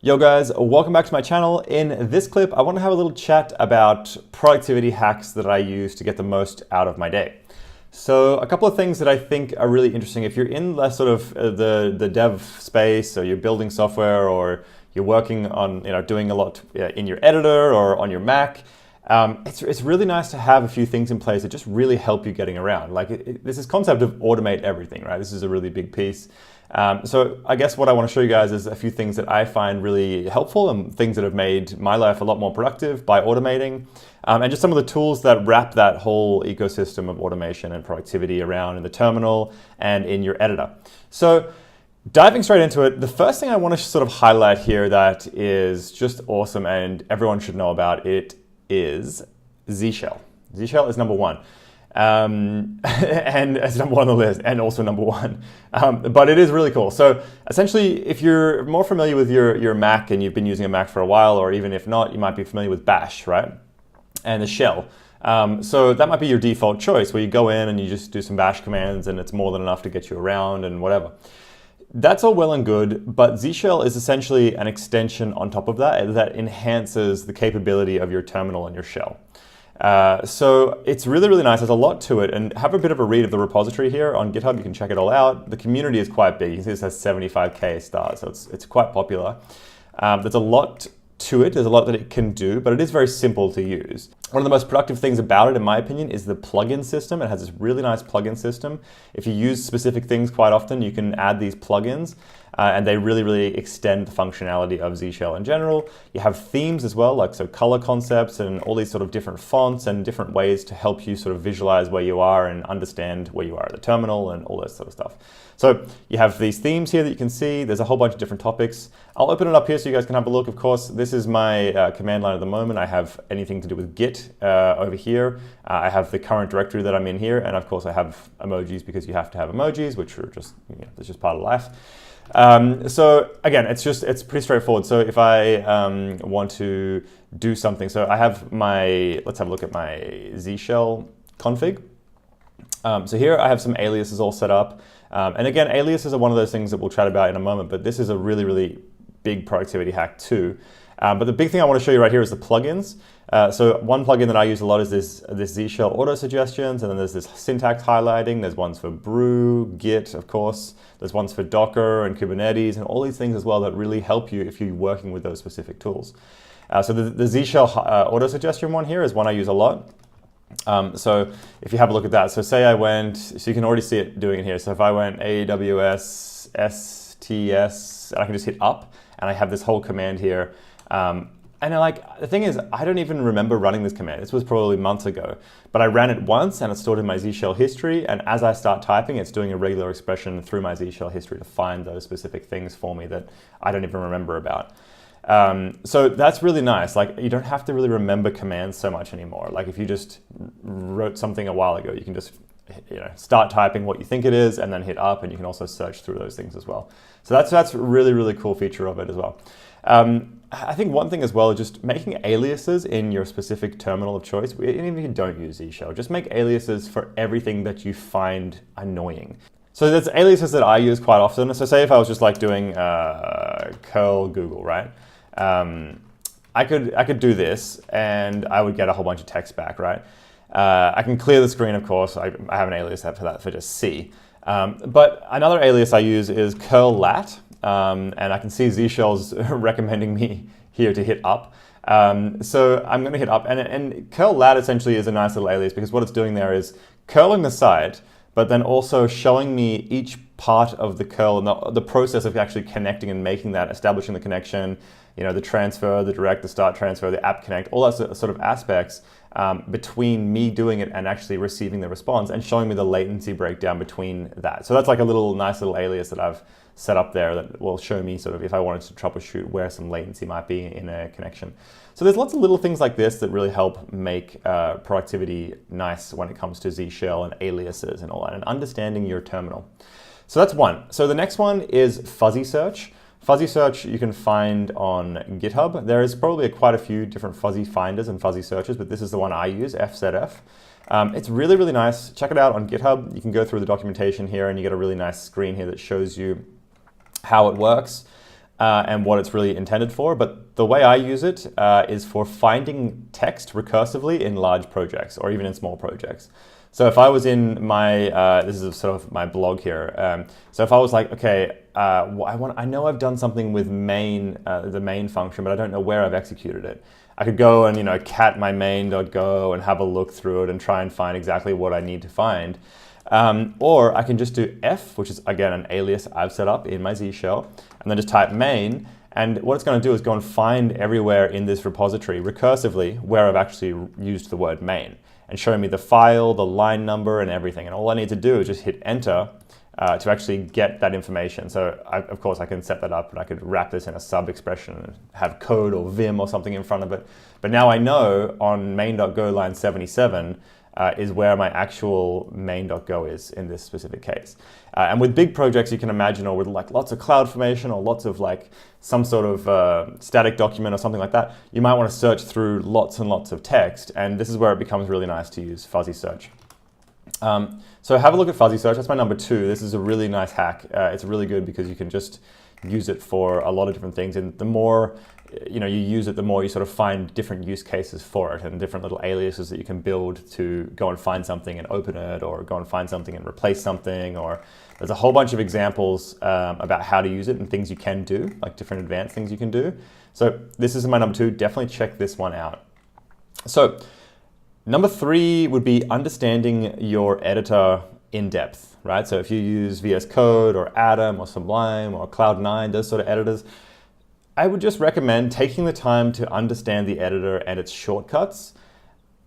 Yo guys, welcome back to my channel. In this clip, I want to have a little chat about productivity hacks that I use to get the most out of my day. So a couple of things that I think are really interesting. If you're in the sort of the dev space, or you're building software, or you're working on doing a lot in your editor or on your Mac, it's really nice to have a few things in place that just really help you getting around. Like this is concept of automate everything, right? This is a really big piece. So I guess what I want to show you guys is a few things that I find really helpful and things that have made my life a lot more productive by automating, and just some of the tools that wrap that whole ecosystem of automation and productivity around in the terminal and in your editor. So diving straight into it, the first thing I want to sort of highlight here that is just awesome and everyone should know about it is Z Shell. Z Shell is number one. And it's number one on the list, and also number one. But it is really cool. So essentially, if you're more familiar with your Mac and you've been using a Mac for a while, or even if not, you might be familiar with Bash, right? And the shell. So that might be your default choice, where you go in and you just do some Bash commands and it's more than enough to get you around and whatever. That's all well and good, but Z Shell is essentially an extension on top of that that enhances the capability of your terminal and your shell. So it's really, really nice. There's a lot to it, and have a bit of a read of the repository here on GitHub. You can check it all out. The community is quite big. You can see this has 75K stars, so it's quite popular. There's a lot to it. There's a lot that it can do, but it is very simple to use. One of the most productive things about it, in my opinion, is the plugin system. It has this really nice plugin system. If you use specific things quite often, you can add these plugins, and they really, really extend the functionality of Z Shell in general. You have themes as well, like so color concepts and all these sort of different fonts and different ways to help you sort of visualize where you are and understand where you are at the terminal and all that sort of stuff. So you have these themes here that you can see. There's a whole bunch of different topics. I'll open it up here so you guys can have a look. Of course, this is my command line at the moment. I have anything to do with Git over here. I have the current directory that I'm in here, and of course I have emojis because you have to have emojis, which are just, that's just part of life. So again, it's pretty straightforward. So if I want to do something, so I have let's have a look at my Z Shell config. So here I have some aliases all set up. And again, aliases are one of those things that we'll chat about in a moment, but this is a really, really big productivity hack too. But the big thing I want to show you right here is the plugins. So one plugin that I use a lot is this Z Shell auto suggestions, and then there's this syntax highlighting. There's ones for Brew, Git, of course. There's ones for Docker and Kubernetes and all these things as well that really help you if you're working with those specific tools. So the Z Shell auto suggestion one here is one I use a lot. So if you have a look at that, so say I went, so you can already see it doing it here. So if I went AWS STS, and I can just hit up, and I have this whole command here. And the thing is, I don't even remember running this command. This was probably months ago, but I ran it once and it's stored in my Z Shell history. And as I start typing, it's doing a regular expression through my Z Shell history to find those specific things for me that I don't even remember about. So that's really nice. Like, you don't have to really remember commands so much anymore. Like if you just wrote something a while ago, you can just start typing what you think it is and then hit up, and you can also search through those things as well. So that's a really, really cool feature of it as well. I think one thing as well is just making aliases in your specific terminal of choice. Even if you don't use Z Shell, just make aliases for everything that you find annoying. So there's aliases that I use quite often. So say if I was just like doing curl Google, right? I could do this and I would get a whole bunch of text back, right? I can clear the screen, of course. I have an alias for that for just C. But another alias I use is curl lat. And I can see Z Shell's recommending me here to hit up. So I'm going to hit up, and curl lat essentially is a nice little alias because what it's doing there is curling the site, but then also showing me each part of the curl and the process of actually connecting and making that, establishing the connection, the transfer, the direct, the start transfer, the app connect, all that sort of aspects between me doing it and actually receiving the response, and showing me the latency breakdown between that. So that's like a nice little alias that I've set up there that will show me sort of if I wanted to troubleshoot where some latency might be in a connection. So there's lots of little things like this that really help make productivity nice when it comes to Z Shell and aliases and all that, and understanding your terminal. So that's one. So the next one is fuzzy search. Fuzzy search you can find on GitHub. There is probably quite a few different fuzzy finders and fuzzy searches, but this is the one I use, FZF. It's really, really nice. Check it out on GitHub. You can go through the documentation here and you get a really nice screen here that shows you how it works. and what it's really intended for. But the way I use it is for finding text recursively in large projects or even in small projects. So if I was in my, this is sort of my blog here. So if I was like, okay, I know I've done something with main, the main function, but I don't know where I've executed it. I could go and cat my main.go and have a look through it and try and find exactly what I need to find. Or I can just do f, which is again an alias I've set up in my Z shell, and then just type main. And what it's going to do is go and find everywhere in this repository recursively where I've actually used the word main, and show me the file, the line number, and everything. And all I need to do is just hit enter to actually get that information. So of course I can set that up and I could wrap this in a sub expression and have code or vim or something in front of it. But now I know on main.go line 77 is where my actual main.go is in this specific case. And with big projects you can imagine, or with like lots of CloudFormation or lots of like some sort of static document or something like that, you might want to search through lots and lots of text, and this is where it becomes really nice to use fuzzy search. So have a look at fuzzy search. That's my number 2. This is a really nice hack. It's really good because you can just use it for a lot of different things, and the more you use it, the more you sort of find different use cases for it and different little aliases that you can build to go and find something and open it, or go and find something and replace something. Or there's a whole bunch of examples about how to use it and things you can do, like different advanced things you can do. So this is my number 2. Definitely check this one out. So number 3 would be understanding your editor in depth, right? So if you use VS Code or Atom or Sublime or Cloud9, those sort of editors, I would just recommend taking the time to understand the editor and its shortcuts,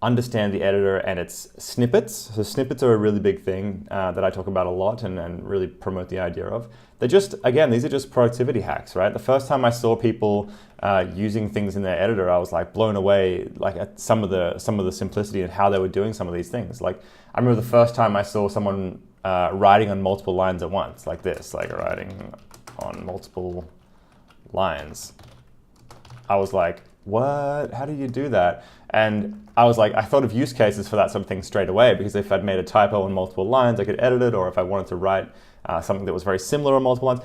understand the editor and its snippets. So snippets are a really big thing that I talk about a lot and really promote the idea of. They're just, again, these are just productivity hacks, right? The first time I saw people using things in their editor, I was like blown away, like at some of the simplicity and how they were doing some of these things. Like I remember the first time I saw someone writing on multiple lines at once, like this, like writing on multiple lines. I was like, what? How do you do that? And I was like, I thought of use cases for that sort of thing straight away, because if I'd made a typo on multiple lines, I could edit it, or if I wanted to write something that was very similar on multiple lines.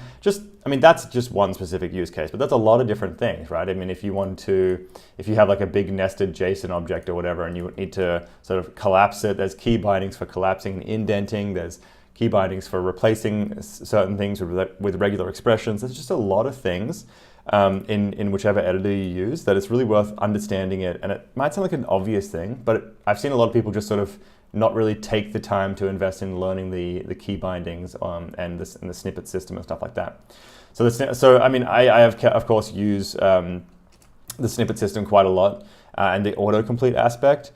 That's just one specific use case, but that's a lot of different things, right? I mean, if you have like a big nested JSON object or whatever, and you need to sort of collapse it, there's key bindings for collapsing and indenting, there's key bindings for replacing certain things with regular expressions. There's just a lot of things in whichever editor you use that it's really worth understanding it. And it might sound like an obvious thing, but I've seen a lot of people just sort of not really take the time to invest in learning the key bindings and the snippet system and stuff like that. I have of course used the snippet system quite a lot and the autocomplete aspect.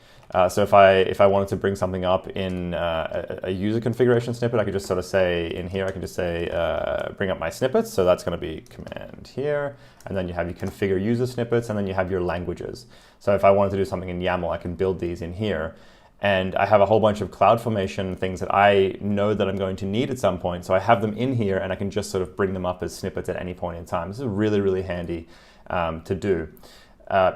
So if I wanted to bring something up in a user configuration snippet, I could just sort of say in here, I can just say bring up my snippets. So that's going to be command here, and then you have your configure user snippets, and then you have your languages. So if I wanted to do something in YAML, I can build these in here. And I have a whole bunch of CloudFormation things that I know that I'm going to need at some point. So I have them in here, and I can just sort of bring them up as snippets at any point in time. This is really, really handy to do.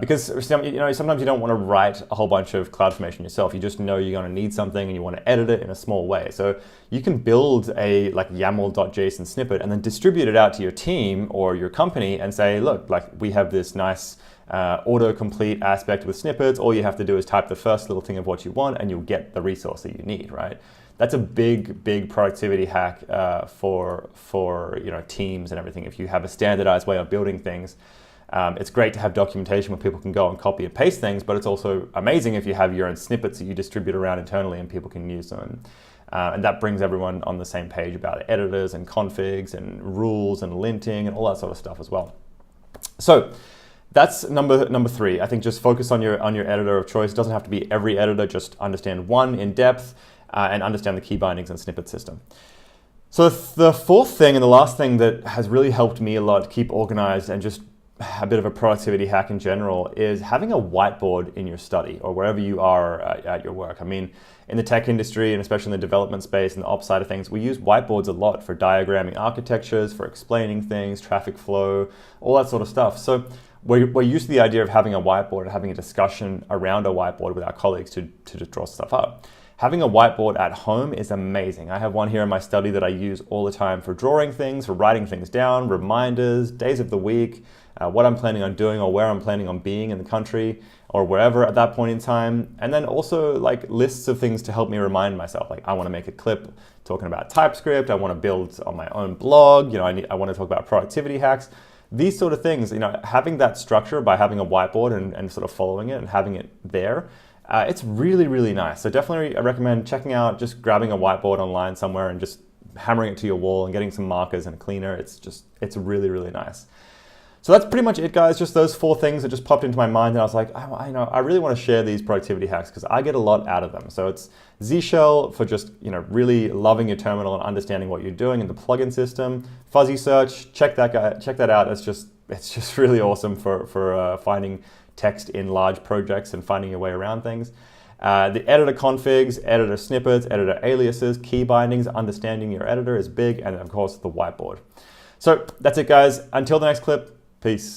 Because sometimes you don't want to write a whole bunch of CloudFormation yourself. You just know you're going to need something and you want to edit it in a small way. So you can build a like YAML.json snippet and then distribute it out to your team or your company and say, look, like we have this nice autocomplete aspect with snippets. All you have to do is type the first little thing of what you want and you'll get the resource that you need, right? That's a big, big productivity hack for teams and everything. If you have a standardized way of building things, it's great to have documentation where people can go and copy and paste things, but it's also amazing if you have your own snippets that you distribute around internally and people can use them. And that brings everyone on the same page about editors and configs and rules and linting and all that sort of stuff as well. So that's number 3. I think just focus on your editor of choice. It doesn't have to be every editor, just understand one in depth and understand the key bindings and snippet system. So the 4th thing and the last thing that has really helped me a lot to keep organized and just a bit of a productivity hack in general is having a whiteboard in your study or wherever you are at your work. I mean, in the tech industry and especially in the development space and the ops side of things, we use whiteboards a lot for diagramming architectures, for explaining things, traffic flow, all that sort of stuff. So we're used to the idea of having a whiteboard and having a discussion around a whiteboard with our colleagues to just draw stuff up. having a whiteboard at home is amazing. I have one here in my study that I use all the time for drawing things, for writing things down, reminders, days of the week, what I'm planning on doing or where I'm planning on being in the country or wherever at that point in time. And then also like lists of things to help me remind myself. Like I want to make a clip talking about TypeScript. I want to build on my own blog. You know, I want to talk about productivity hacks. These sort of things, you know, having that structure by having a whiteboard and sort of following it and having it there, it's really, really nice. So definitely I recommend checking out, just grabbing a whiteboard online somewhere and just hammering it to your wall and getting some markers and a cleaner. It's really, really nice. So that's pretty much it, guys. Just those 4 things that just popped into my mind, and I was like, I really want to share these productivity hacks because I get a lot out of them. So it's Z Shell for just, you know, really loving your terminal and understanding what you're doing in the plugin system. Fuzzy Search, check that out. It's just really awesome for finding text in large projects and finding your way around things. The editor configs, editor snippets, editor aliases, key bindings, understanding your editor is big, and of course the whiteboard. So that's it, guys. Until the next clip. Peace.